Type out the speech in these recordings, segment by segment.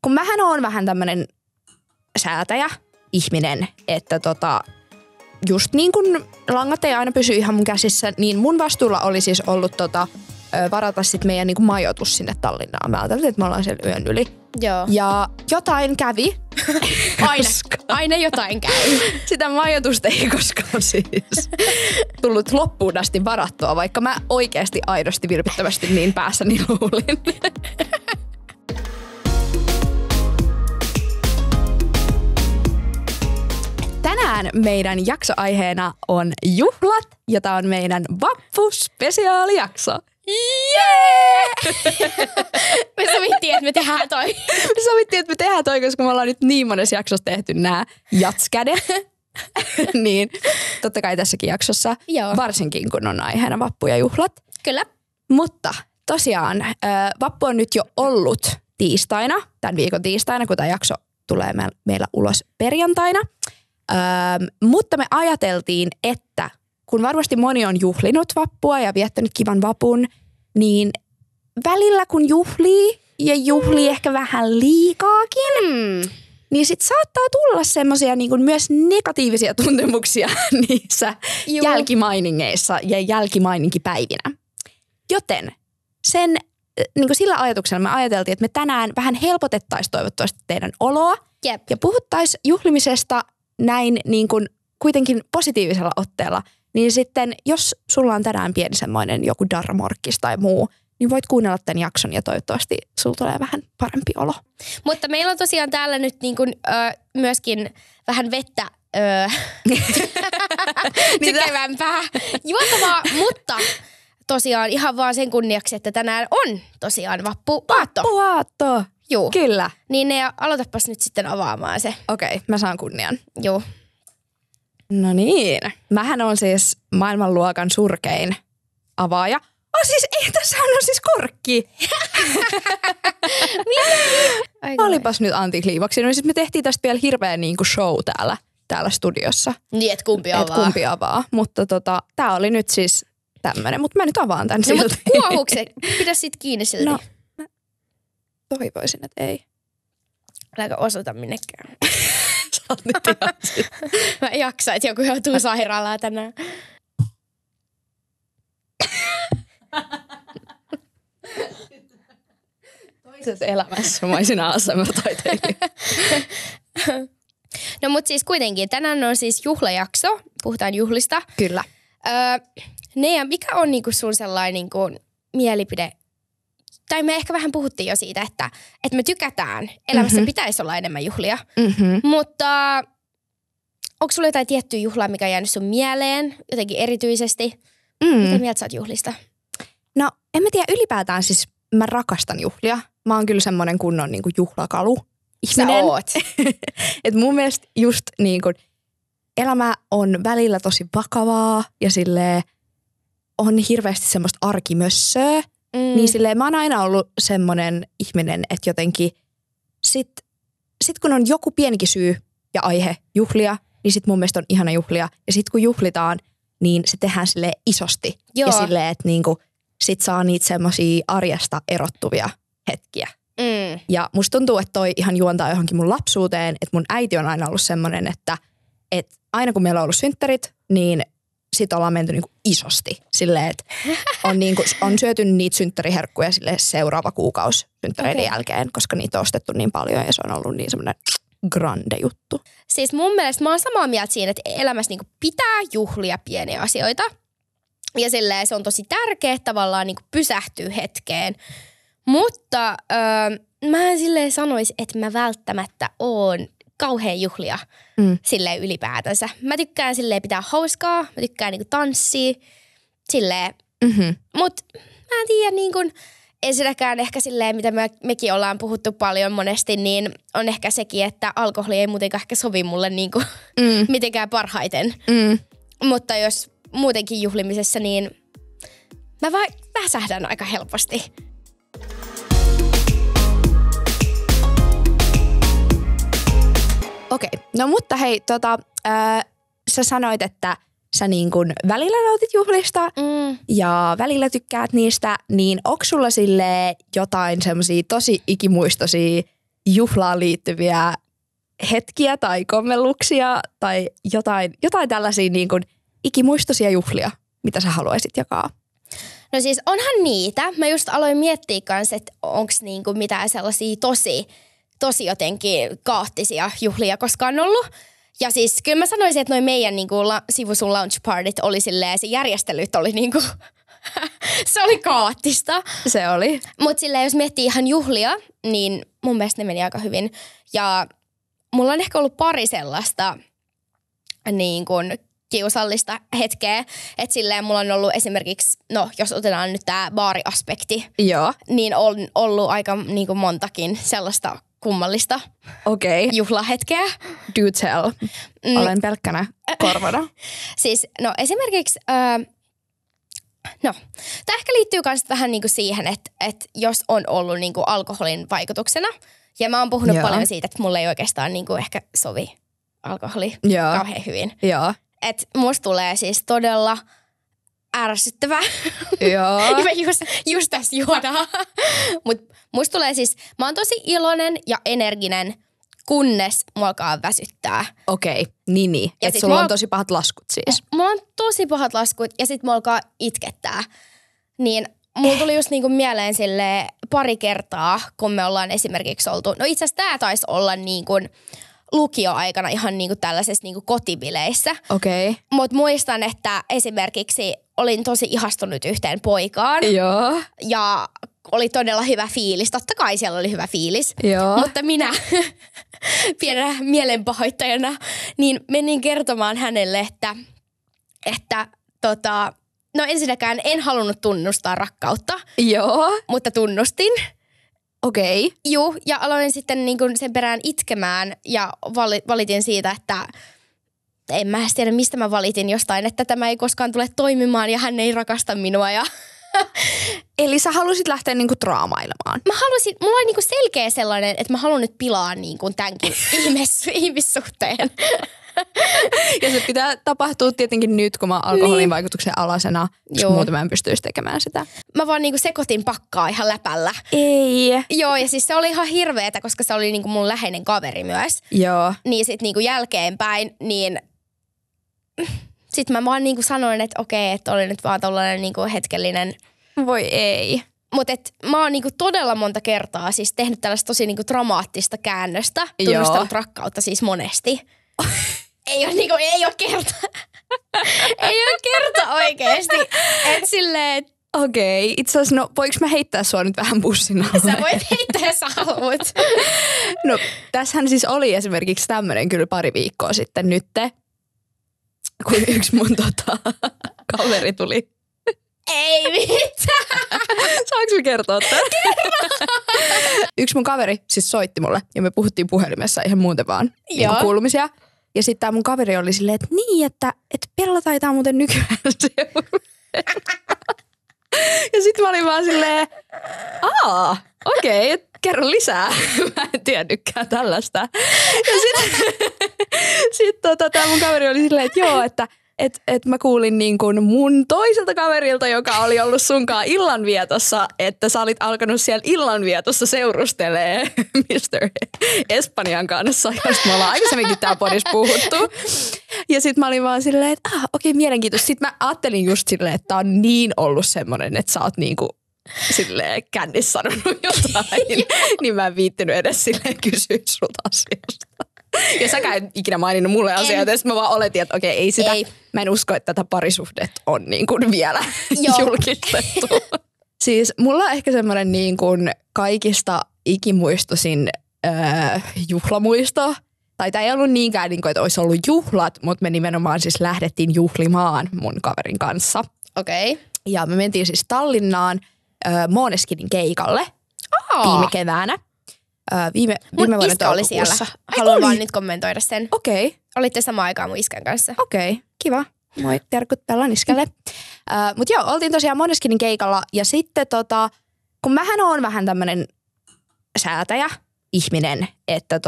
kun mähän oon vähän tämmönen säätäjä ihminen, että just niin kuin langat ei aina pysy ihan mun käsissä, niin mun vastuulla oli siis ollut varata sit meidän niin kuin majoitus sinne Tallinnaan. Mä ajattelin, että me ollaan siellä yön yli. Joo. Ja jotain kävi. Aina jotain käy. Sitä majoitusta ei koskaan siis tullut loppuun asti varattua, vaikka mä oikeasti aidosti vilpittömästi niin päässäni luulin. Tänään meidän jaksoaiheena on juhlat, ja tää on meidän vappuspesiaalijakso. Jee! Me sovittiin, että me tehdään toi. Me sovittiin, että me tehdään toi, koska me ollaan nyt niin monessa jaksossa tehty nämä jatskädet. Niin, totta kai tässäkin jaksossa, Joo. varsinkin kun on aiheena vappu ja juhlat. Kyllä. Mutta tosiaan, vappu on nyt jo ollut tiistaina, tämän viikon tiistaina, kun tämä jakso tulee meillä ulos perjantaina. Mutta me ajateltiin, että kun varmasti moni on juhlinut vappua ja viettänyt kivan vapun, niin välillä kun juhlii ehkä vähän liikaakin, niin sit saattaa tulla semmosia niin kuin myös negatiivisia tuntemuksia niissä jälkimainingeissa ja jälkimaininkipäivinä. Joten sen niin kuin sillä ajatuksella me ajateltiin, että me tänään vähän helpotettaisiin toivottavasti teidän oloa. Jep. Ja puhuttaisiin juhlimisesta näin niin kuin kuitenkin positiivisella otteella. Niin sitten, jos sulla on tänään pieni semmoinen joku darramorkkis tai muu, niin voit kuunnella tämän jakson ja toivottavasti sulla tulee vähän parempi olo. Mutta meillä on tosiaan täällä nyt niin kuin, myöskin vähän vettä tykevämpää juotavaa, mutta tosiaan ihan vaan sen kunniaksi, että tänään on tosiaan vappuaatto. Vappuaatto. Juu. Kyllä. Niin aloitapas nyt sitten avaamaan se. Okei, mä saan kunnian. Joo. No niin. Mähän on siis maailmanluokan surkein avaaja. Siis ei, tässähän on siis korkki. Olipas nyt antikliimaksi. No siis me tehtiin tästä vielä hirveä niinku show täällä studiossa. Niin, että kumpi avaa. Mutta tää oli nyt siis tämmönen. Mutta mä nyt avaan tän silti. Mutta kuohuukse. Pidä sit kiinni silti. No, mä toivoisin, että ei. Äläkä osoita minnekään. Sä oot nyt ihan sit. Mä en jaksa, että joku joutuu sairaalaan tänään. Toisessa elämässä mä olisin ASMR-taiteilija. No mut siis kuitenkin, tänään on siis juhlajakso, puhutaan juhlista. Kyllä. Nea, mikä on niinku sun sellainen niinku mielipide? Tai me ehkä vähän puhuttiin jo siitä, että me tykätään. Elämässä pitäisi olla enemmän juhlia. Mutta onko sulla jotain tiettyä juhlaa, mikä on jäänyt sun mieleen jotenkin erityisesti? Mitä mieltä sä oot juhlista? No en mä tiedä, ylipäätään siis mä rakastan juhlia. Mä oon kyllä semmonen kunnon niinku juhlakalu ihminen. Sä oot. Et mun mielestä just niinku elämä on välillä tosi vakavaa ja silleen on hirveästi semmoista arkimössöä. Niin silleen mä oon aina ollut semmonen ihminen, että jotenkin sit kun on joku pienikin syy ja aihe juhlia, niin sit mun mielestä on ihana juhlia. Ja sit kun juhlitaan, niin se tehdään silleen isosti. Joo. Ja silleen, että niinku sit saa niitä semmosia arjesta erottuvia hetkiä. Ja musta tuntuu, että toi ihan juontaa johonkin mun lapsuuteen, että mun äiti on aina ollut semmonen, että aina kun meillä on ollut synttärit, niin sit ollaan menty niinku isosti. Silleen, että on syöty niitä synttäriherkkuja silleen seuraava kuukausi synttäreiden jälkeen, koska niitä on ostettu niin paljon ja se on ollut niin semmoinen grande juttu. Siis mun mielestä mä oon samaa mieltä siinä, että elämässä niinku pitää juhlia pieniä asioita. Ja silleen se on tosi tärkeää tavallaan niinku pysähtyä hetkeen. Mutta mä en silleen sanoisi, että mä välttämättä oon kauhean juhlia silleen ylipäätänsä. Mä tykkään silleen pitää hauskaa, mä tykkään niinku tanssia, silleen. Mut mä en tiedä niinku, ensinnäkään ehkä silleen, mitä mekin ollaan puhuttu paljon monesti, niin on ehkä sekin, että alkoholi ei muutenkaan ehkä sovi mulle niinku mitenkään parhaiten. Mutta jos muutenkin juhlimisessa, niin mä vaan väsähdän aika helposti. Okei, no mutta hei, sä sanoit, että sä niin kuin välillä nautit juhlista ja välillä tykkäät niistä, niin onko sulla silleen jotain semmosia tosi ikimuistoisia juhlaan liittyviä hetkiä tai kommelluksia tai jotain tällaisia niin kuin ikimuistoisia juhlia, mitä sä haluaisit jakaa? No siis onhan niitä. Mä just aloin miettiä kanssa, että onko niinku mitään sellaisia tosi jotenkin kaattisia juhlia koskaan ollut. Ja siis kyllä mä sanoisin, että noi meidän niinku sivusun launch partit oli silleen, se järjestelyt oli niinku, se oli kaattista. Se oli. Mut silleen, jos miettii ihan juhlia, niin mun mielestä ne meni aika hyvin. Ja mulla on ehkä ollut pari sellaista niin kuin kiusallista hetkeä. Että silleen mulla on ollut esimerkiksi, no jos otetaan nyt tää baariaspekti, Joo. niin on ollut aika niin kuin montakin sellaista kummallista juhlahetkeä. Do tell. Olen pelkkänä korvana. Siis no esimerkiksi, tämä ehkä liittyy myös vähän niin kuin siihen, että jos on ollut niin kuin alkoholin vaikutuksena, ja mä oon puhunut paljon siitä, että mulle ei oikeastaan niin kuin ehkä sovi alkoholi kauhean hyvin. Joo. Että musta tulee siis todella ärsyttävää. Joo. Me just tässä juodaan. Mutta musta tulee siis, mä oon tosi iloinen ja energinen, kunnes mua alkaa väsyttää. Okei, niin. Että sulla on tosi pahat laskut siis. Mulla on tosi pahat laskut ja sit mua alkaa itkettää. Niin mulla tuli just niinku mieleen silleen pari kertaa, kun me ollaan esimerkiksi oltu, no itse asiassa tää taisi olla niinku lukioaikana ihan niinku tällaisessa niinku kotibileissä. Okei. Mut muistan, että esimerkiksi olin tosi ihastunut yhteen poikaan. Joo. Ja oli todella hyvä fiilis. Totta kai siellä oli hyvä fiilis. Joo. Mutta minä pienenä mielenpahoittajana niin menin kertomaan hänelle, että no ensinnäkään en halunnut tunnustaa rakkautta. Joo. Mutta tunnustin. Okei. Juu, ja aloin sitten niin kuin sen perään itkemään ja valitin siitä, että en mä tiedä mistä mä valitin jostain, että tämä ei koskaan tule toimimaan ja hän ei rakasta minua. Ja Eli sä halusit lähteä niinku draamailemaan? Mulla oli niinku selkeä sellainen, että mä haluan nyt pilaa niinku tämänkin ihmissuhteen. Ja se pitää tapahtua tietenkin nyt, kun mä oon alkoholin vaikutuksen alasena, koska muuten mä en pystyisi tekemään sitä. Mä vaan niinku sekoitin pakkaa ihan läpällä. Ei. Joo, ja siis se oli ihan hirveetä, koska se oli niinku mun läheinen kaveri myös. Joo. Niin sit niinku jälkeenpäin, niin sit mä vaan niinku sanoin, että okei, että oli nyt vaan tollainen niinku hetkellinen. Voi ei. Mutta mä oon niinku todella monta kertaa siis tehnyt tällaista tosi niinku dramaattista käännöstä. Tunnustanut rakkautta siis monesti. Ei ole kerta. Ei ole kerta oikeesti. Et silleen. Okei. Itse asiassa, no voiko mä heittää sua nyt vähän bussin alle? Sä voit heittää, jos haluat. No tässähän siis oli esimerkiksi tämmönen kyllä pari viikkoa sitten nytte, kun yksi mun kaveri tuli. Ei mitään. Saanko mä kertoa tämän? Yksi mun kaveri siis soitti mulle ja me puhuttiin puhelimessa ihan muuten vaan niin kuulumisia. Ja sitten tää mun kaveri oli silleen, että niin, että Perla taitaa muuten nykyään ja sitten mä olin vaan silleen, okei, kerro lisää. Mä en tiennytkään tällaista. Ja sitten tää mun kaveri oli silleen, että joo, että mä kuulin niin kuin mun toiselta kaverilta, joka oli ollut sunkaan illanvietossa, että sä olit alkanut siellä illanvietossa seurustelee Mr. Espanjan kanssa, josta me ollaan aikaisemminkin tää podissa puhuttu. Ja sit mä olin vaan silleen, että okei, mielenkiintoista. Sitten mä ajattelin just silleen, että tää on niin ollut semmonen, että sä oot niinku silleen kännissä sanonut jotain. Niin mä en viittinyt edes silleen kysyä sulta asiasta. Ja säkään et ikinä maininnut mulle asioita, ja sitten mä vaan oletin, että okei, ei sitä. Mä en usko, että tätä parisuhdet on niin kuin vielä julkistettu. Siis mulla on ehkä semmoinen niin kuin kaikista ikimuistoisin juhlamuisto. Tai tää ei ollut niinkään, niin kuin, että olisi ollut juhlat, mutta me nimenomaan siis lähdettiin juhlimaan mun kaverin kanssa. Okei. Ja me mentiin siis Tallinnaan Måneskinin keikalle viime keväänä. Viime vuoden iskä oli siellä. Haluan vaan nyt kommentoida sen. Okei. Olitte samaan aikaan mun iskän kanssa. Okei, kiva. Moi, terkut Pellan iskälle. Mutta joo, oltiin tosiaan Måneskinin keikalla. Ja sitten kun mähän oon vähän tämmönen säätäjä ihminen, että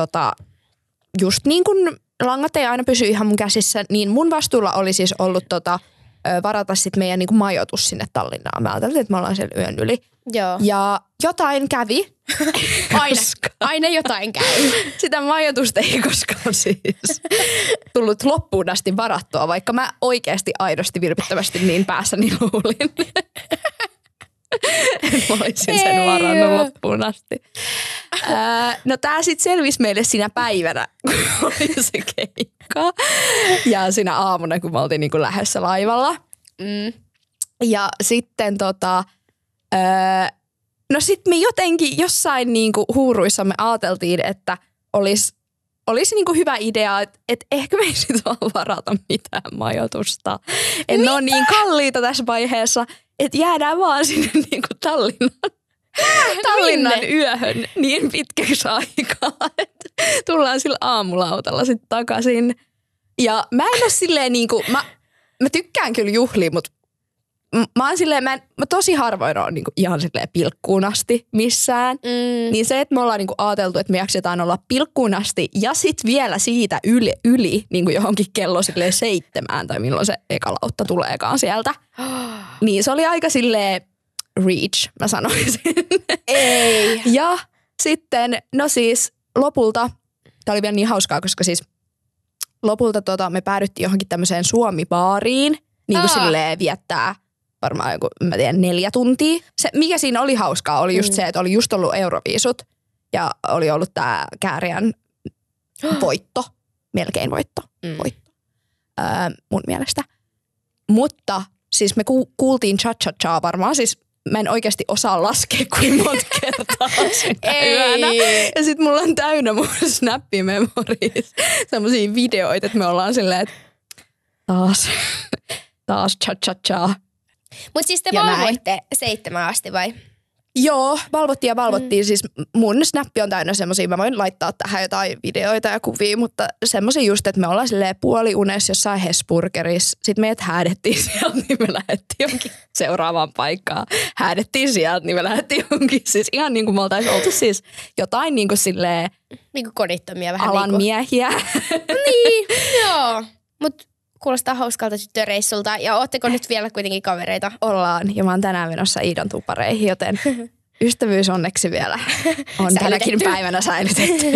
just niin kuin langat ei aina pysy ihan mun käsissä, niin mun vastuulla oli siis ollut varata sit meidän niinku majoitus sinne Tallinnaan. Mä ajattelin, että me ollaan siellä yön yli. Joo. Ja jotain kävi. Aina jotain käy. Sitä majoitusta ei koskaan siis tullut loppuun asti varattua, vaikka mä oikeasti aidosti vilpittömästi niin päässäni luulin. Mä olisin sen varannut loppuun asti. No tää sit selvisi meille siinä päivänä, kun oli se keikka. Ja siinä aamuna, kun me oltiin niinku lähdössä laivalla. Ja sitten no sit me jotenkin jossain niinku huuruissa me ajateltiin, että olisi niinku hyvä idea, että ehkä me ei sit vaan varata mitään majoitusta. Että ne on niin kalliita tässä vaiheessa, että jäädään vaan sinne niinku Tallinnan yöhön niin pitkäksi aikaa, että tullaan sillä aamulautalla sitten takaisin. Ja mä en ole silleen niinku, mä tykkään kyllä juhlia, mutta mä oon silleen, mä tosi harvoin oon niinku ihan silleen pilkkuun asti missään. Niin se, että me ollaan niinku ajateltu, että me jaksetaan olla pilkkuun asti ja sit vielä siitä yli niinku johonkin kello silleen 7 tai milloin se eka lautta tuleekaan sieltä. Niin se oli aika silleen reach, mä sanoisin. Ei. Ja sitten, no siis lopulta, tää oli vielä niin hauskaa, koska siis lopulta me päädyttiin johonkin tämmöiseen Suomi-baariin, niin kuin silleen viettää varmaan joku, mä tiedän, 4 tuntia. Se, mikä siinä oli hauskaa, oli just se, että oli just ollut Euroviisut ja oli ollut tää Kääriän voitto, melkein voitto, mun mielestä. Mutta siis me kuultiin cha-cha-chaa varmaan, siis mä en oikeasti osaa laskea kuin monta kertaa sinä yönä. Ja sit mulla on täynnä mun snappimemories semmosia videoita, että me ollaan silleen, että taas cha-cha-chaa. Mut siis te valvoitte 7 asti vai? Joo, valvottiin. Siis mun snappi on täynnä semmosia, mä voin laittaa tähän jotain videoita ja kuvia, mutta semmosia just, että me ollaan silleen puoliunessa jossain Hesburgerissa. Sitten meidät häädettiin sieltä, niin me lähdettiin jonkin seuraavaan paikkaan. Häädettiin sieltä, niin me lähdettiin jonkin. Siis ihan niin kuin me oltais oltu siis jotain niin kuin silleen niinku kodittomia vähän alan niinku. Miehiä. Niin, joo. Mut kuulostaa hauskalta tyttöreissulta. Ja ootteko nyt vielä kuitenkin kavereita? Ollaan. Ja mä oon tänään menossa Iidon tupareihin, joten ystävyys onneksi vielä on tänäkin päivänä säilytetty.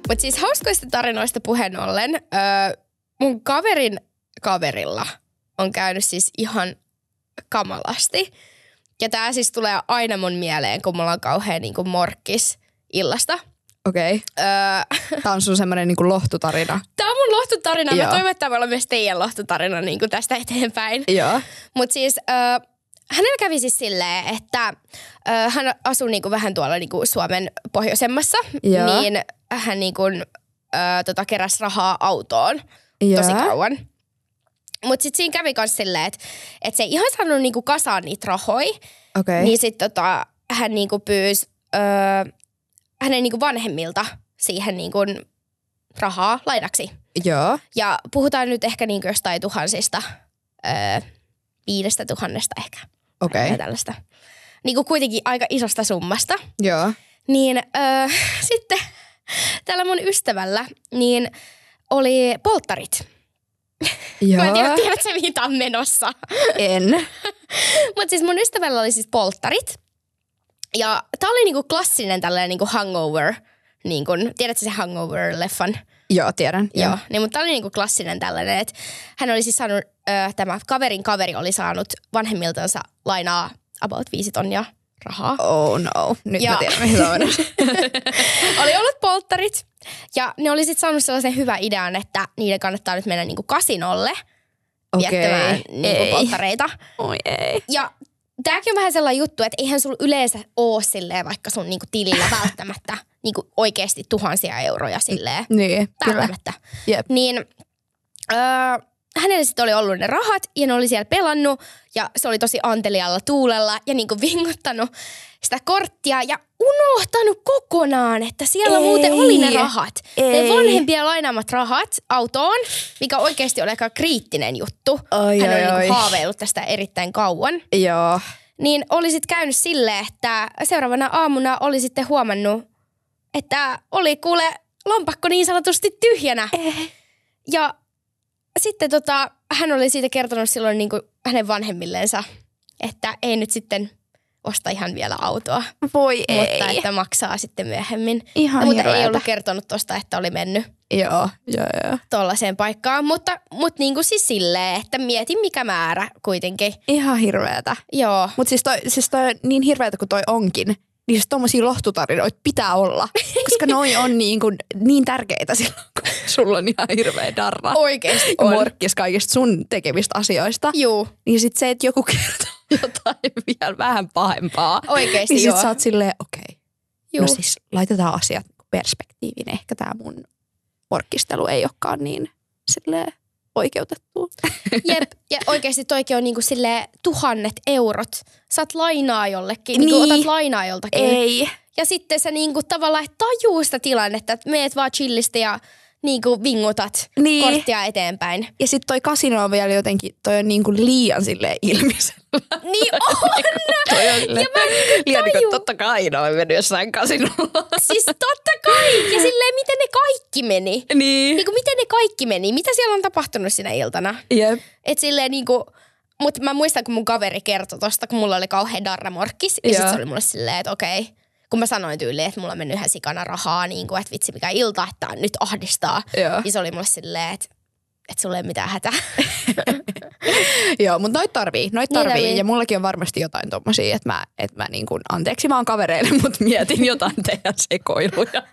Mutta siis hauskoista tarinoista puheen ollen, mun kaverin kaverilla on käynyt siis ihan kamalasti. Ja tää siis tulee aina mun mieleen, kun mulla on kauhean niinku morkkis illasta. Okei. Tää on sun semmonen niinku lohtutarina. Tää on mun lohtutarina. Joo. Mä toivon, että tämä on myös teidän lohtutarina niinku tästä eteenpäin. Joo. Mut siis hänellä kävi siis silleen, että hän asuu niinku vähän tuolla niinku Suomen pohjoisemmassa. Joo. Niin hän niinku, keräsi rahaa autoon Joo. tosi kauan. Mut sit siinä kävi kans silleen, että se ei ihan saanut niinku kasaan niitä rahoja. Okei. Niin sit hän niinku pyysi hänen niinku vanhemmilta siihen niinku rahaa lainaksi. Joo. Ja puhutaan nyt ehkä niinku jostain tuhansista, 5 000 ehkä. Okei. Tällaista. Niinku kuitenkin aika isosta summasta. Joo. Niin sitten tällä mun ystävällä niin oli polttarit. Joo. Mä en tiedä, tiedätkö mihin tää on menossa. En. Mutta siis mun ystävällä oli siis polttarit. Ja tää oli niinku klassinen tällainen niinku hangover. Niinku, tiedätkö se Hangover-leffan? Joo, tiedän. Joo. Niin, mutta tää oli niinku klassinen tällainen, että hän oli siis saanut, tämä kaverin kaveri oli saanut vanhemmiltansa lainaa about 5 tonnia rahaa. Oh no, nyt mä tiedän mihin se on. Oli ollut polttarit ja ne oli sitten saanut sellaisen hyvän idean, että niiden kannattaa nyt mennä niinku kasinolle viettämään niinku polttareita. Oi ei. Ja tääkin on vähän sellainen juttu, että eihän sulla yleensä ole silleen vaikka sun niinku tilillä välttämättä niinku oikeasti tuhansia euroja silleen. Niin, välttämättä. Jep. Niin hänellä sitten oli ollut ne rahat ja ne oli siellä pelannut ja se oli tosi antelialla tuulella ja niinku vinguttanut sitä korttia ja unohtanut kokonaan, että siellä muuten oli ne rahat. Ne vanhempia lainaamat rahat autoon, mikä oikeasti oli aika kriittinen juttu. Hän oli niinku haaveillut tästä erittäin kauan. Joo. Niin oli sitten käynyt silleen, että seuraavana aamuna oli sitten huomannut, että oli kuule lompakko niin sanotusti tyhjänä. Ja sitten hän oli siitä kertonut silloin niin kuin hänen vanhemmilleensa, että ei nyt sitten osta ihan vielä autoa. Voi ei. Mutta että maksaa sitten myöhemmin. Ihan mutta hirveetä. ei ollut kertonut tosta, että oli mennyt Joo. tollaiseen paikkaan. Mutta niin kuin siis silleen, että mietin mikä määrä kuitenkin. Ihan hirveetä. Joo. Mutta siis toi niin hirveätä kuin toi onkin, niin siis tommosia lohtutarinoita pitää olla. Koska noi on niin tärkeitä silloin, kun sulla on ihan hirveä darra. Oikeesti on. Morkkis kaikista sun tekemistä asioista. Juu. Niin sit se, että joku kertoo jotain vielä vähän pahempaa. Oikeesti niin joo. sit sä oot silleen, okei. Juu. No siis laitetaan asiat perspektiiviin. Ehkä tää mun morkkistelu ei olekaan niin silleen oikeutettu. Jep, ja oikeasti toikin on niinku silleen 1000 eurot. Saat lainaa jollekin, niinku Niin. otat lainaa joltakin. Ei. Ja sitten sä niinku tavallaan et tajuu sitä tilannetta, että meet vaan chillisti ja niinku vingutat Niin. korttia eteenpäin. Ja sit toi kasino on vielä jotenkin, toi on niinku liian silleen ilmisellä. Niin on! Toi on silleen, Ja mä en liian taju. niinku, totta kai ne on mennyt jossain kasinolla. Siis totta kai! Ja silleen, miten ne kaikki meni? Niin. Niinku miten ne kaikki meni? Mitä siellä on tapahtunut sinä iltana? Jep. Et silleen niinku, mutta mä muistan, kun mun kaveri kertoi tosta, kun mulla oli kauhean darramorkkis. Ja sit Joo. se oli mulle silleen, että okei. Kun mä sanoin tyyliin, että mulla on mennyt ihan sikana rahaa, niin kuin, että vitsi mikä ilta, että nyt ahdistaa. Joo. Ja se oli mulle silleen, että sulla ei ole mitään hätää. Joo, mutta noit tarvii. tarvii. Ja mullakin on varmasti jotain tommosia, että mä niin kuin, anteeksi vaan kavereille, mutta mietin jotain teidän sekoiluja.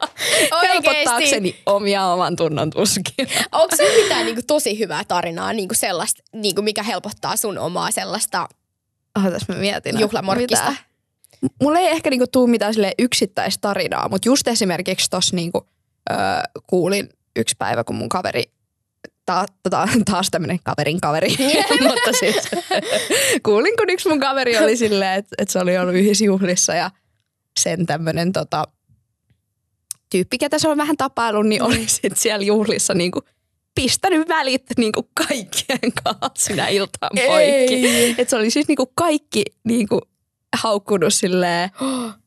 Helpottaakseni oman tunnon tuskia. Onko se mitään niinku tosi hyvää tarinaa, niinku sellaista, niinku mikä helpottaa sun omaa sellaista Ootas mä mietin. juhlamorkkista? Mitä? Mulla ei ehkä niinku tuu mitään yksittäistä tarinaa, mutta just esimerkiksi tossa niinku, kuulin yksi päivä, kun mun kaveri, taas tämmönen kaverin kaveri, mutta siis kuulin, kun yksi mun kaveri oli silleen, että se oli ollut yhdessä juhlissa ja sen tämmönen tyyppi, ketä se on vähän tapaillut, niin oli sit siellä juhlissa niinku pistänyt välit niinku kaikkien kanssa sinä iltaan poikki. Että se oli siis niinku kaikki niinku haukkunut silleen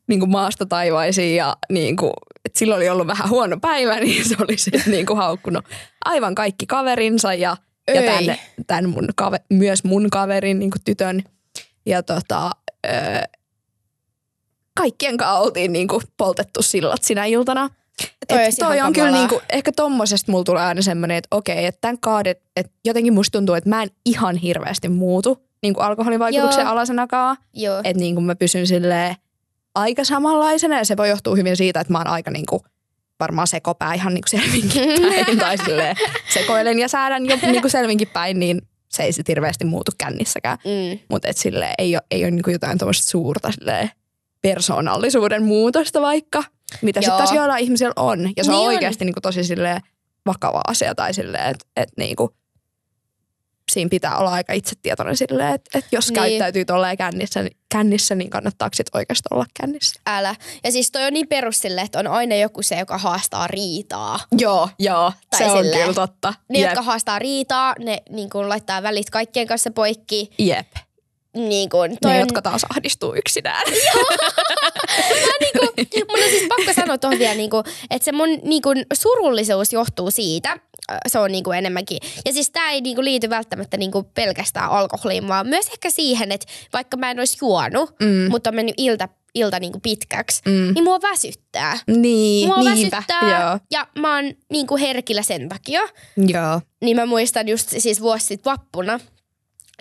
niinku maasta taivaisiin ja niinku, että sillä oli ollut vähän huono päivä, niin se oli sitten niinku haukkunut aivan kaikki kaverinsa ja tämän myös mun kaverin niinku tytön. Ja kaikkien kanssa oltiin niinku poltettu sillat sinä iltana. Toi on kyllä niinku, ehkä tommosesta mulla tulee aina semmoinen, että okei, että tämän kaadet, että jotenkin musta tuntuu, että mä en ihan hirveästi muutu niinku alkoholivaikutuksen alasenakaan. Että niinku mä pysyn silleen aika samanlaisena ja se voi johtua hyvin siitä, että mä oon aika niinku varmaan sekopää ihan niinku selvinkin päin tai silleen sekoilen ja säädän jo niinku selvinkin päin, niin se ei sit hirveästi muutu kännissäkään. Mutta et silleen ei ole niinku jotain tommoista suurta silleen persoonallisuuden muutosta vaikka, mitä sitten taas joilla ihmisillä on. Ja se on oikeasti niinku tosi silleen vakava asia tai silleen, että niinku siinä pitää olla aika itsetietoinen silleen, että jos käyttäytyy tolleen kännissä, niin kannattaako sit oikeasti olla kännissä? Älä. Ja siis toi on niin perus silleen, että on aina joku se, joka haastaa riitaa. Joo, tai se on silleen, kyllä totta. Ne, jotka haastaa riitaa, ne niin kuin laittaa välit kaikkien kanssa poikki. Jep. Niin kuin, ne, jotka taas ahdistuu yksinään. Mun on siis pakko sanoa tuohon vielä, että se mun surullisuus johtuu siitä, se on enemmänkin. Ja siis tää ei liity välttämättä pelkästään alkoholiin, vaan myös ehkä siihen, että vaikka mä en olisi juonut, mutta on mennyt ilta pitkäksi, niin mua väsyttää. Niin, mua niinpä. väsyttää Joo. ja mä oon herkillä sen takia. Joo. Niin mä muistan just siis vuosi sitten vappuna,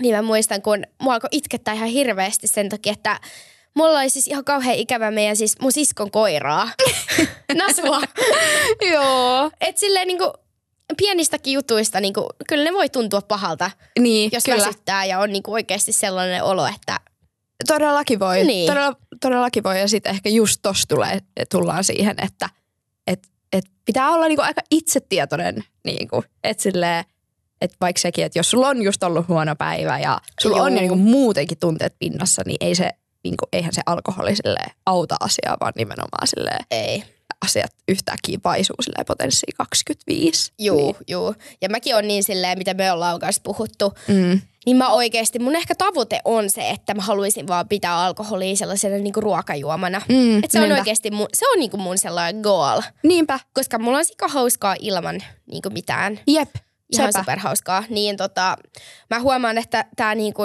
niin mä muistan, kun mua alkoi itkettää ihan hirveästi sen takia, että mulla oli siis ihan kauhean ikävä meidän siis mun siskon koiraa. Nasua. Joo. Et silleen pienistäkin jutuista kyllä ne voi tuntua pahalta, niin, jos kyllä. väsyttää ja on oikeasti sellainen olo, että Todellakin voi. Niin. Todellakin voi. Ja sitten ehkä just tossa tullaan siihen, että pitää olla aika itsetietoinen. Että silleen, että vaikka sekin, että jos sulla on just ollut huono päivä ja sulla on jo muutenkin tunteet pinnassa, niin ei se, eihän se alkoholi auta asiaa, vaan nimenomaan ei. Asiat yhtäkkiä paisuu potenssiin 25. Juu. Ja mäkin on niin silleen, mitä me ollaan kanssa puhuttu, Niin mä oikeesti, mun ehkä tavoite on se, että mä haluaisin vaan pitää alkoholia sellaisena niinku ruokajuomana. Että se on oikeesti, se on niinku mun sellainen goal. Niinpä. Koska mulla on sika hauskaa ilman niinku mitään. Jep. Ihan superhauskaa. Niin mä huomaan, että tää niinku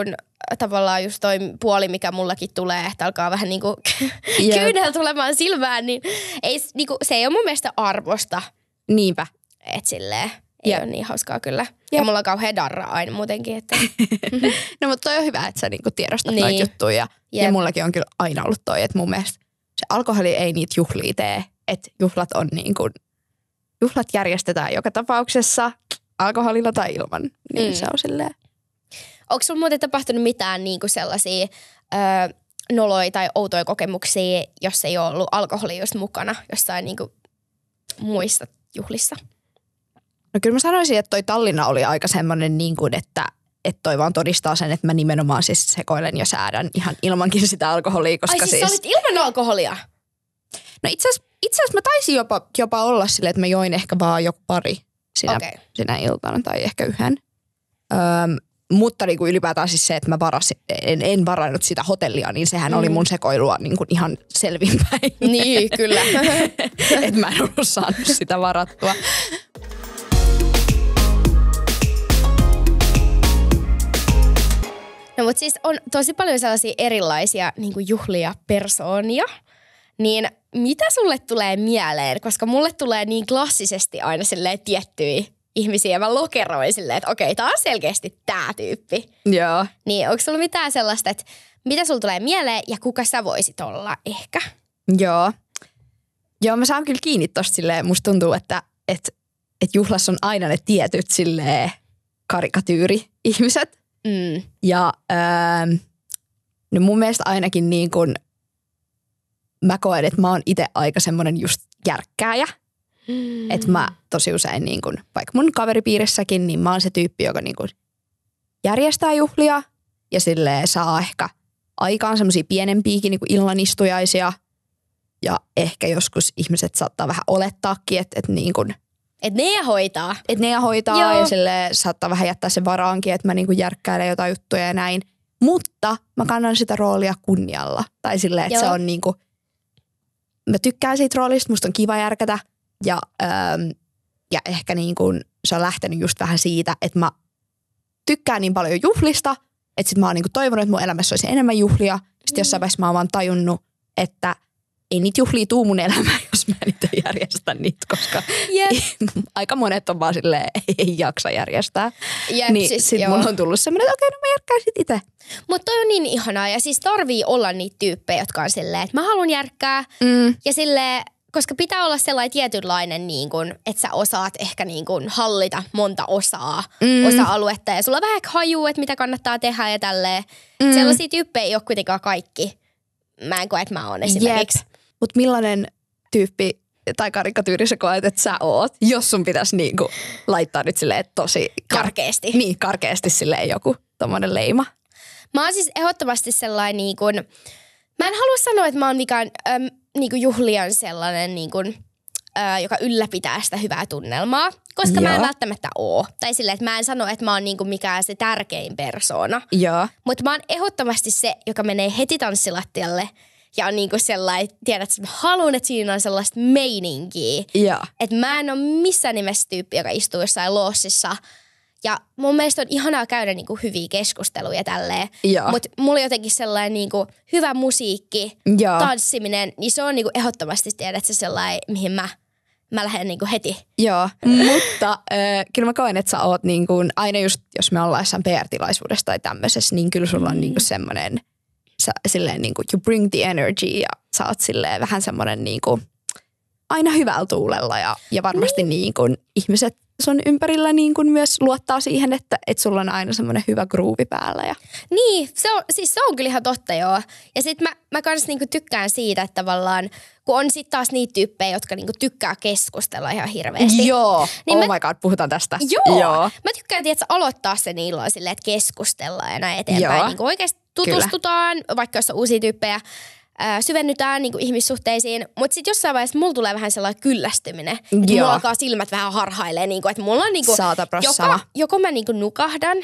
tavallaan just toi puoli, mikä mullakin tulee, että alkaa vähän niinku kyynel tulemaan silmään, niin se ei ole mun mielestä arvosta. Niinpä. Et silleen. Ei ole niin hauskaa kyllä. Ja mulla on kauhean darra aina muutenkin. Että. No mutta toi on hyvä, että sä niinku tiedostat noita juttuja. Ja mullakin on kyllä aina ollut toi, että mun mielestä se alkoholi ei niitä juhlia tee. Että juhlat järjestetään joka tapauksessa alkoholilla tai ilman. Niin se on silleen. Onko sulla muuten tapahtunut mitään niinku sellaisia noloja tai outoja kokemuksia, jos ei ole ollut alkoholi just mukana jossain niinku muissa juhlissa? No kyllä mä sanoisin, että toi Tallinna oli aika semmoinen niin kuin, että toi vaan todistaa sen, että mä nimenomaan siis sekoilen ja säädän ihan ilmankin sitä alkoholia. Koska Ai siis sä olit ilman alkoholia? No itse asiassa mä taisin jopa olla silleen, että mä join ehkä vaan joku pari sinä iltana tai ehkä yhden. Mutta niin kuin ylipäätään siis se, että mä en varannut sitä hotellia, niin sehän oli mun sekoilua niin kuin ihan selvinpäin. Niin, kyllä. Että mä en ollut saanut sitä varattua. No mutta siis on tosi paljon sellaisia erilaisia niin kuin juhlia persoonia. Niin mitä sulle tulee mieleen? Koska mulle tulee niin klassisesti aina silleen tiettyjä ihmisiä. Mä lokeroin silleen, että okei, tää on selkeästi tää tyyppi. Joo. Niin onko sulla mitään sellaista, että mitä sulla tulee mieleen ja kuka sä voisit olla ehkä? Joo, mä saan kyllä kiinni tosta silleen. Musta tuntuu, että juhlassa on aina ne tietyt silleen karikatyyri-ihmiset. Ja no mun mielestä ainakin niin kun mä koen, että mä oon itse aika semmonen just järkkääjä. Että mä tosi usein niin kun, vaikka mun kaveripiirissäkin, niin mä oon se tyyppi, joka niin kun järjestää juhlia ja silleen saa ehkä aikaan semmosia pienempiäkin niin kun illanistujaisia. Ja ehkä joskus ihmiset saattaa vähän olettaakin, että niin kun että ne hoitaa. Että ne hoitaa ja silleen saattaa vähän jättää sen varaankin, että mä niinku järkkäilen jotain juttuja ja näin. Mutta mä kannan sitä roolia kunnialla. Tai silleen, että se on niinku, mä tykkään siitä roolista, musta on kiva järkätä. Ja ehkä niinku se on lähtenyt just vähän siitä, että mä tykkään niin paljon juhlista, että sit mä oon niinku toivonut, että mun elämässä olisi enemmän juhlia. Sitten jossain vaiheessa mä oon vaan tajunnut, että ei niitä juhlia tuu mun elämään, jos mä niitä järjestän niitä, koska aika monet on vaan silleen, ei jaksa järjestää. Niin siis, sit mulla on tullut semmoinen, että okei, no mä järkkään sit itse. Mutta toi on niin ihanaa ja siis tarvii olla niitä tyyppejä, jotka on silleen, että mä haluan järkkää. Ja silleen, koska pitää olla sellainen tietynlainen, niin kun, että sä osaat ehkä niin kun hallita monta osa-aluetta. Ja sulla on vähän hajuu, että mitä kannattaa tehdä ja tälleen. Sellaisia tyyppejä ei ole kuitenkaan kaikki. Mä en koe, että mä oon esimerkiksi. Mutta millainen tyyppi tai karikatyyri sä koet, että sä oot, jos sun pitäisi niinku laittaa nyt silleen tosi karkeasti. Niin, karkeasti silleen joku tommonen leima. Mä oon siis ehdottomasti sellainen niin kuin, mä en halua sanoa, että mä oon mikään niin kuin juhlian sellainen niin kuin, joka ylläpitää sitä hyvää tunnelmaa, koska mä en välttämättä oo. Tai silleen, että mä en sano, että mä oon niin kuin mikään se tärkein persoona. Mutta mä oon ehdottomasti se, joka menee heti tanssilattialle ja on niinku sellainen, tiedät, että mä haluan, että siinä on sellaista meininkiä. Että mä en ole missään nimessä tyyppi, joka istuu jossain loossissa. Ja mun mielestä on ihanaa käydä niinku hyviä keskusteluja tälleen. Mutta mulla on jotenkin sellainen niinku hyvä musiikki, tanssiminen, niin se on niinku ehdottomasti, tiedät sä, sellainen, mihin mä lähden niinku heti. Mutta kyllä mä koen, että sä oot niinku, aina just, jos me ollaan jossain PR-tilaisuudessa tai tämmöisessä, niin kyllä sulla on niinku semmoinen, silleen niinku you bring the energy ja sä oot silleen vähän semmoinen niinku aina hyvällä tuulella ja varmasti niinku ihmiset sun ympärillä niinku myös luottaa siihen, että sulla on aina semmoinen hyvä groovi päällä. Ja. Niin, se on kyllä ihan totta joo. Ja sit mä kans niinku tykkään siitä, että tavallaan kun on sit taas niitä tyyppejä, jotka niinku tykkää keskustella ihan hirveästi. Niin my god, puhutaan tästä. Mä tykkään tietysti aloittaa sen illan silleen, että keskustellaan ja näin eteenpäin. Niinku oikeasti tutustutaan, vaikka jos on uusia tyyppejä. syvennytään niinku ihmissuhteisiin, mutta sitten jossain vaiheessa mulla tulee vähän sellainen kyllästyminen. Että mulla alkaa silmät vähän harhailee, niinku, että mulla on niinku, joko mä niinku nukahdan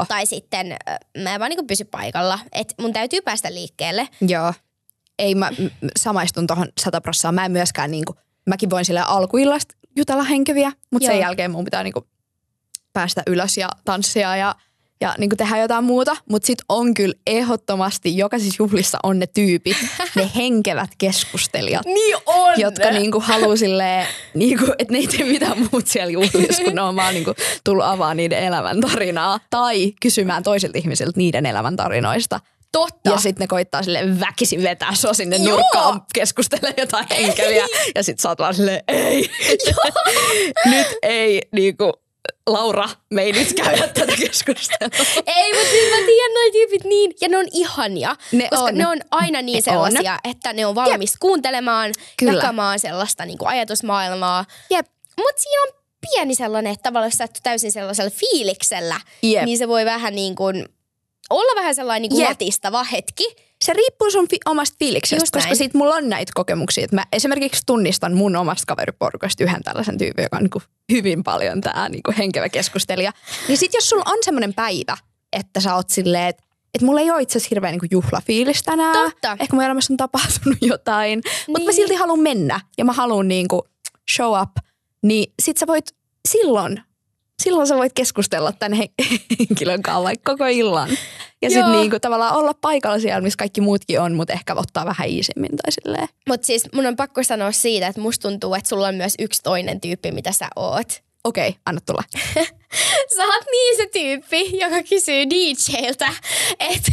tai sitten mä en vaan niinku pysy paikalla. Että mun täytyy päästä liikkeelle. Joo. Ei mä samaistun tohon 100%. Mä en myöskään niinku, mäkin voin sille alkuillasta jutella henkeviä, mutta sen jälkeen mun pitää niinku päästä ylös ja tanssia ja niinku tehdä jotain muuta. Mutta sit on kyllä ehdottomasti, jokaisissa juhlissa on ne tyypit, ne henkevät keskustelijat. Niin on! Jotka niinku haluu silleen, niinku, että ne ei tee mitään muut siellä juhlissa, kun ne on vaan niinku tullut avaa niiden elämäntarinaa. Tai kysymään toisilta ihmisiltä niiden elämäntarinoista. Totta. Ja sitten ne koittaa sille väkisin vetää sua sinne nurkkaan keskustella jotain henkeviä. Ja sit sä oot vaan silleen, ei. Nyt ei niinku, Laura, me ei nyt käydä tätä keskustelua. Ei, mutta siis mä tiedän noi tyypit niin, ja ne on ihania. Koska ne on aina niin sellaisia, että ne on valmis kuuntelemaan, jakamaan sellaista niinku ajatusmaailmaa. Mutta siinä on pieni sellainen, että tavallaan jos sä et täysin sellaisella fiiliksellä, niin se voi vähän niin kuin olla vähän sellainen niin kuin latistava hetki. Se riippuu sun omasta fiiliksestä, koska sit mulla on näitä kokemuksia. Että mä esimerkiksi tunnistan mun omasta kaveriporukasta yhden tällaisen tyypin, joka on niin kuin hyvin paljon tää niin kuin henkevä keskustelija. Niin sit jos sulla on semmoinen päivä, että sä oot silleen, että mulla ei ole itse asiassa hirveän niin kuin juhlafiilis tänään. Totta. Ehkä mun elämässä on tapahtunut jotain. Niin. Mutta mä silti haluan mennä ja mä haluan niin kuin show up. Niin sit sä voit silloin sä voit keskustella tämän henkilön kanssa vaikka koko illan. Ja sitten niinku tavallaan olla paikalla siellä, missä kaikki muutkin on, mutta ehkä ottaa vähän iisimmin tai silleen. Mutta siis mun on pakko sanoa siitä, että musta tuntuu, että sulla on myös yksi toinen tyyppi, mitä sä oot. Okei, anna tulla. Sä oot niin se tyyppi, joka kysyy DJltä, että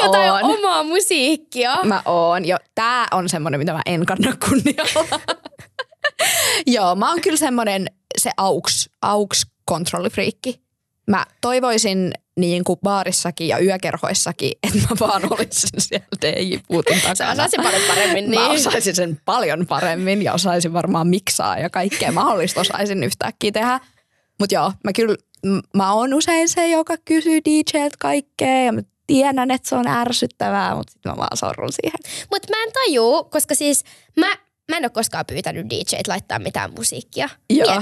jotain omaa musiikkia. Mä oon. Tää on semmonen, mitä mä en kanna kunnialla. Joo, mä oon kyllä semmonen se auks kontrollifriikki. Mä toivoisin niin kuin baarissakin ja yökerhoissakin, että mä vaan olisin siellä DJ-puutin takana. Sä osaisin paljon paremmin. Niin. Mä osaisin sen paljon paremmin ja osaisin varmaan miksaa ja kaikkea mahdollista osaisin yhtäkkiä tehdä. Mutta joo, mä oon usein se, joka kysyy DJltä kaikkea ja mä tiedän, että se on ärsyttävää, mutta sitten mä vaan sorrun siihen. Mutta mä en tajuu, koska siis mä en ole koskaan pyytänyt DJt laittaa mitään musiikkia. Joo.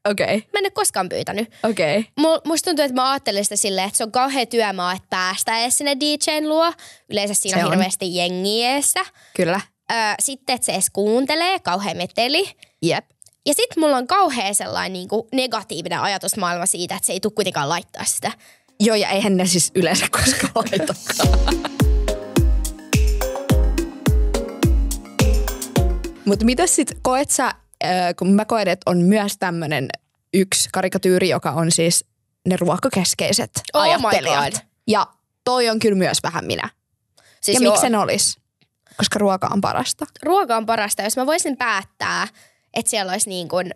Okei. Mä en ole koskaan pyytänyt. Okei. Musta tuntuu, että mä ajattelin sitä silleen, että se on kauhea työmaa, että päästä edes sinne DJn luo. Yleensä siinä on hirveästi jengiä eessä. Kyllä. Sitten, että se edes kuuntelee, kauhea meteli. Jep. Ja sit mulla on kauhea sellainen niin kuin negatiivinen ajatusmaailma siitä, että se ei tule kuitenkaan laittaa sitä. Joo, ja eihän ne siis yleensä koskaan laitakaan. Mutta mitä sit koet sä, kun mä koen, että on myös tämmönen yksi karikatyyri, joka on siis ne ruokakeskeiset ajattelijat. Ja toi on kyllä myös vähän minä. Siis ja miksi sen olisi? Koska ruoka on parasta. Ruoka on parasta. Jos mä voisin päättää, että siellä olisi niin kuin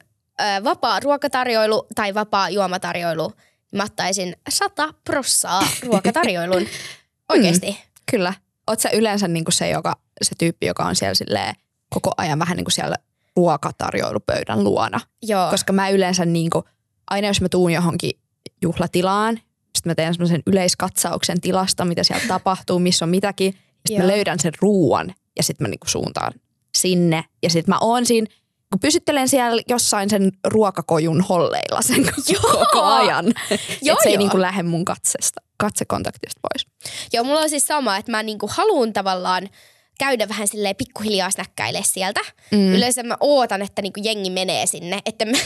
vapaa ruokatarjoilu tai vapaa juomatarjoilu, mä ottaisin 100% ruokatarjoilun. Oikeesti. Kyllä. Oot sä yleensä niinku se tyyppi, joka on siellä silleen koko ajan vähän niinku siellä ruokatarjoilupöydän luona. Joo. Koska mä yleensä niinku, aina jos mä tuun johonkin juhlatilaan, sitten mä teen semmoisen yleiskatsauksen tilasta, mitä siellä tapahtuu, missä on mitäkin. Sitten mä löydän sen ruuan ja sitten mä niinku suuntaan sinne. Ja sitten mä oon siinä, kun pysyttelen siellä jossain sen ruokakojun holleilla sen koko ajan. Että se ei niinku lähde mun katsekontaktista pois. Joo, mulla on siis sama, että mä niinku haluun tavallaan käydä vähän silleen pikkuhiljaa snäkkäilee sieltä. Yleensä mä ootan, että niinku jengi menee sinne, että mä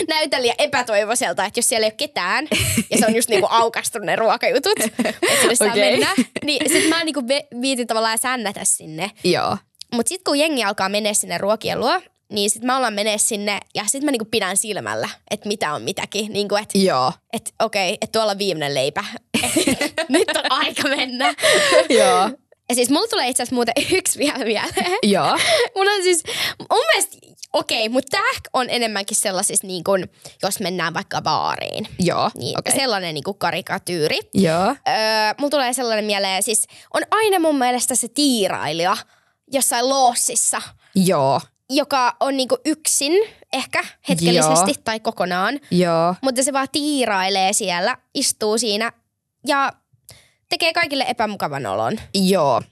näytän liian epätoivoiselta, että jos siellä ei ole ketään, ja se on just niinku aukastunut ne ruokajutut, että sinne saa mennä, niin sit mä niinku viitin tavallaan sännätä sinne. Joo. Mut sit kun jengi alkaa mennä sinne ruokien luo, niin sit mä ollaan menee sinne, ja sit mä niinku pidän silmällä, että mitä on mitäkin. Niinku että okei, että tuolla on viimeinen leipä. Nyt on aika mennä. Joo. Ja siis mulla tulee itse asiassa muuten yksi vielä mieleen. Joo. Mulla on siis, mun mielestä, mutta tää on enemmänkin sellaisissa niin kuin, jos mennään vaikka baariin. Joo, niin sellainen niin kuin karikatyyri. Joo. Mulla tulee sellainen mieleen, siis on aina mun mielestä se tiirailija jossain loossissa. Joo. Joka on niinku yksin, ehkä hetkellisesti tai kokonaan. Joo. Mutta se vaan tiirailee siellä, istuu siinä ja tekee kaikille epämukavan olon. Joo.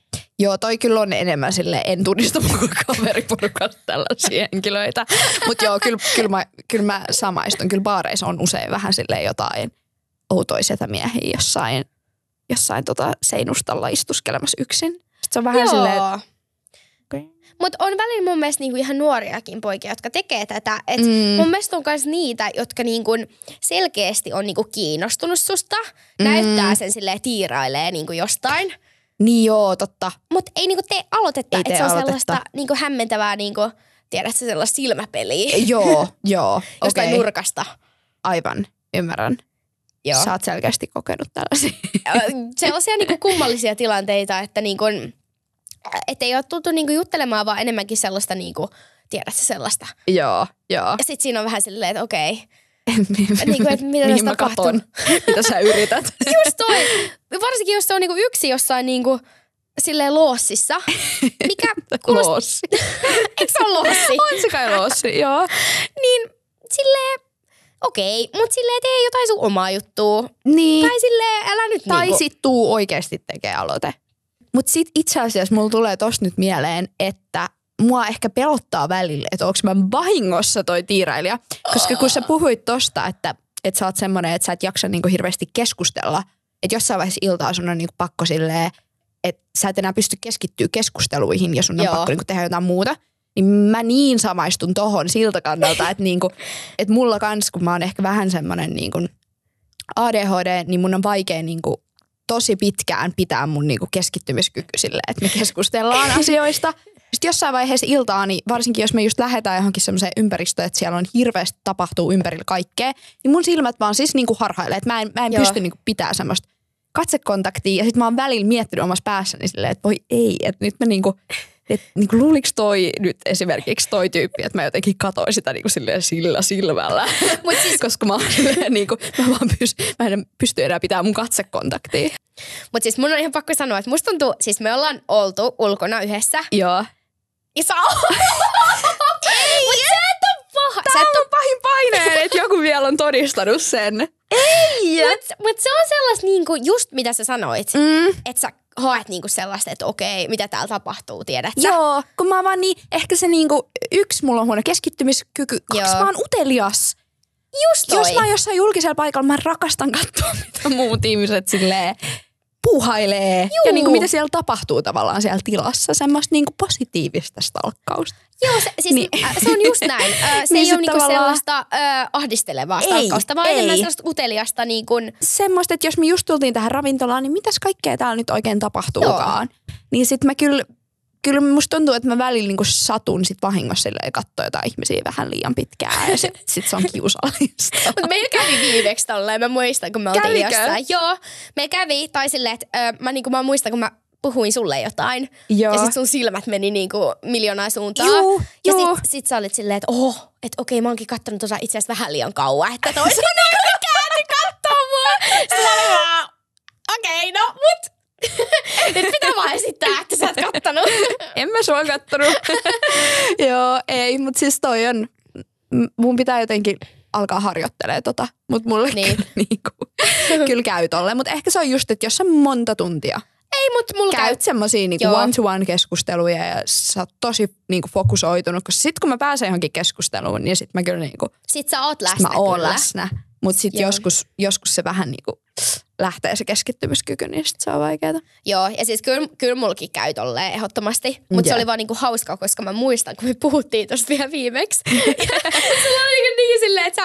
Joo, toi kyllä on enemmän silleen, en tunnista mun kaveriporukasta tällaisia henkilöitä. Mutta joo, kyllä mä samaistun. Kyllä baareissa on usein vähän silleen jotain outoja setämiehiä jossain seinustalla istuskelemassa yksin. Sitten se on vähän silleen, Mutta on välillä mun mielestä niinku ihan nuoriakin poikia, jotka tekee tätä. Et mun mielestä on myös niitä, jotka niinku selkeästi on niinku kiinnostunut susta. Näyttää sen silleen, tiirailee niinku jostain. Niin joo, totta. Mutta ei niinku tee aloitetta, että se on aloitetta. sellaista niinku hämmentävää, niinku, tiedätkö, sellaista silmäpeliä. Joo, Jostain okei. nurkasta. Aivan, ymmärrän. Joo. Sä oot selkeästi kokenut tällaisia. Sellaisia niinku kummallisia tilanteita, että niinku, et ei ole tultu niinku juttelemaan, vaan enemmänkin sellaista, niinku, tiedätkö, sellaista. Joo. Ja sit siinä on vähän silleen, että okei. Niinku, että mitä Mihin tässä mä tapahtuu. katon, mitä sä yrität. Just toi. Varsinkin, jos se on niinku yksi jossain niinku, silleen loossissa. Mikä Loossi. Eikö se ole loossi? On se kai loossi, joo. Niin silleen, okei, mut silleen tee jotain sun omaa juttua. Niin. Tai silleen, älä nyt Tai niinku. sit tuu oikeesti tekee aloite. Mut sit itse asiassa mulla tulee tosta nyt mieleen, että mua ehkä pelottaa välillä, että onko mä vahingossa toi tiirailija. Koska kun sä puhuit tosta, että sä oot semmonen, että sä et jaksa niinku hirveästi keskustella. Että jossain vaiheessa iltaa sun on niinku pakko silleen, että sä et enää pysty keskittyä keskusteluihin ja sun on pakko niinku tehdä jotain muuta. Niin mä niin samaistun tohon siltä kannalta, että niinku, et mulla kans, kun mä oon ehkä vähän semmonen niinku ADHD, niin mun on vaikea niinku tosi pitkään pitää mun niinku keskittymiskyky silleen, että me keskustellaan asioista. Sitten jossain vaiheessa iltaa, niin varsinkin jos me just lähdetään johonkin semmoiseen ympäristöön, että siellä on hirveästi tapahtuu ympärillä kaikkea, niin mun silmät vaan siis niinku harhailee, että mä en pysty niinku pitää semmoista katsekontaktia. Ja sit mä oon välillä miettinyt omassa päässäni silleen, että voi ei, että nyt mä niinku, että niinku luuliks toi nyt esimerkiksi toi tyyppi, että mä jotenkin katoin sitä niinku silleen sillä silmällä. Mut siis, Koska mä oon silleen niinku, mä en pysty enää pitämään mun katsekontaktia. mut siis mun on ihan pakko sanoa, että musta tuntuu, siis me ollaan oltu ulkona yhdessä. Joo. Ja sä ei! Mut sä et oo paha. Sä et ole pahin paineen, että joku vielä on todistanut sen. Ei! Mut se on sellaista niinku just mitä sä sanoit. Että sä haet niinku sellaista, että okei, mitä täällä tapahtuu, tiedät sä? Joo, kun mä vaan niin, ehkä se niinku, yksi, mulla on huono keskittymiskyky, kaksi, mä oon utelias. Just toi. Jos mä oon jossain julkisella paikalla, mä rakastan katsoa, mitä muut ihmiset silleen puuhailee. Juu. Ja niinku, mitä siellä tapahtuu tavallaan siellä tilassa, semmoista niinku positiivista stalkkausta. Joo, siis Niin. se on just näin. Se Niin ei sit ole niinku tavallaan- sellaista ahdistelevaa stalkkausta, vaan enemmän sellaista uteliasta. Niinku, Semmoista, että jos me just tultiin tähän ravintolaan, niin mitäs kaikkea täällä nyt oikein tapahtuukaan. Niin sit mä kyllä musta tuntuu, että mä välillä niinku satun sit vahingossa silleen katsoa jotain ihmisiä vähän liian pitkään ja sit se on kiusallista. Mutta meillä kävi viimeksi tolleen, mä muistan, kun me oltiin Kävikö? jossain. Joo, me kävi, tai silleen, että mä muistan, kun mä puhuin sulle jotain. Joo. Ja sit sun silmät meni niinku miljoonaa suuntaan. Juu, ja juu. sit sä olit silleen, että okei, mä oonkin kattonut tuossa itse asiassa vähän liian kauan, että toisin niinku käänty kattoo mua. Sitten mä olin vaan, okei, no mut nyt pitää vaan esittää, että sä oot kattonut. En mä sua kattonut. Joo, ei, mutta siis toi on, mun pitää jotenkin alkaa harjoittelemaan mutta mulle Niin. kyllä käy tolleen. Mutta ehkä se on just, että jos sä monta tuntia Ei, mut mulla käy. käyt semmosia niinku Joo. one-to-one keskusteluja ja sä oot tosi niinku fokusoitunut, koska sit kun mä pääsen johonkin keskusteluun, niin sit mä kyllä niinku, Sit sä oot sit läsnä mä oon kyllä. läsnä. Mutta sit Joo. joskus se vähän niinku lähtee se keskittymiskyky, niin sit se on vaikeeta. Joo, ja siis kyllä mullakin käy tolleen ehdottomasti. Mutta se Joo. oli vaan niinku hauskaa, koska mä muistan, kun me puhuttiin tosta vielä viimeksi. Sulla oli niin silleen, että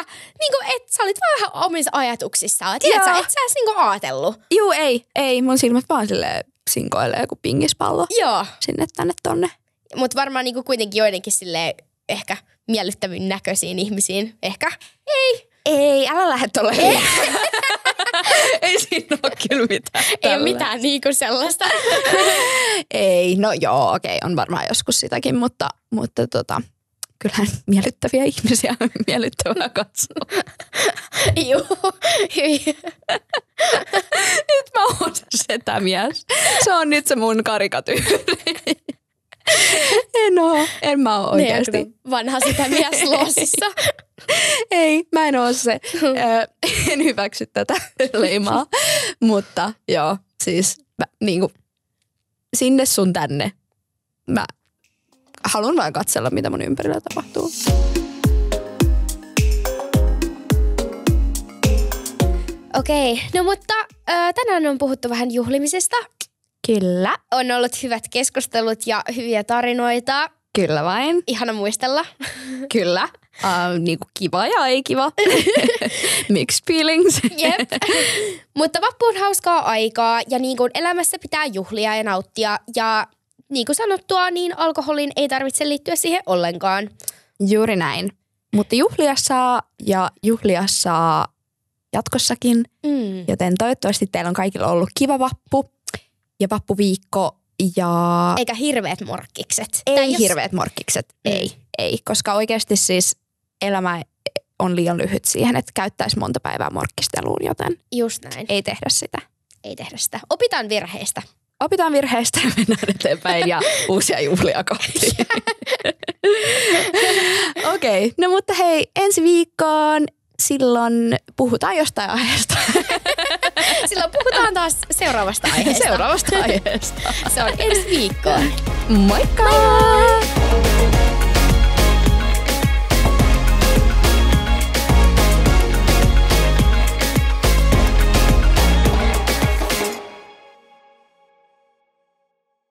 sä olit vähän omissa ajatuksissaan. Tiedätkö, Joo. et sä edes niinku aatellut. Juu, ei. Mun silmät vaan silleen sinkoilee joku pingispallo Joo. sinne tänne tonne. Mutta varmaan niinku kuitenkin joidenkin silleen ehkä miellyttävin näköisiin ihmisiin. Ehkä. Ei, älä lähde tolle. Ei siinä ole kyllä mitään. Ei ole mitään niinku sellaista. Ei, no joo, okei, on varmaan joskus sitäkin, mutta kyllähän miellyttäviä ihmisiä on miellyttävää katsoa. Joo. Nyt mä oon se setämies. Se on nyt se mun karikatyyri. En mä oo oikeasti. Vanha sitä mies loosissa. Ei, mä en oo se. En hyväksy tätä leimaa. Mutta joo, siis niinku, sinne sun tänne. Mä haluan vain katsella, mitä mun ympärillä tapahtuu. Okei, no mutta tänään on puhuttu vähän juhlimisesta. Kyllä. On ollut hyvät keskustelut ja hyviä tarinoita. Kyllä vain. Ihana muistella. Kyllä. Niinku kiva ja ei kiva. Mixed feelings. Jep. Mutta vappu on hauskaa aikaa ja niin kuin elämässä pitää juhlia ja nauttia. Ja niin kuin sanottua, niin alkoholin ei tarvitse liittyä siihen ollenkaan. Juuri näin. Mutta juhlia saa ja juhlia saa jatkossakin. Joten toivottavasti teillä on kaikilla ollut kiva vappu ja vappuviikko. Ja eikä hirveät morkkikset. Ei hirveät morkkikset, ei. Koska oikeasti siis elämä on liian lyhyt siihen, että käyttäisi monta päivää morkkisteluun, joten just näin. Ei tehdä sitä. Ei tehdä sitä. Opitaan virheistä. Opitaan virheistä ja mennään eteenpäin ja uusia juhlia kohti. Okei, no mutta hei, ensi viikkoon silloin puhutaan jostain aiheesta. Silloin puhutaan taas seuraavasta aiheesta. Se on ensi viikkoon. Moikka! Moikka!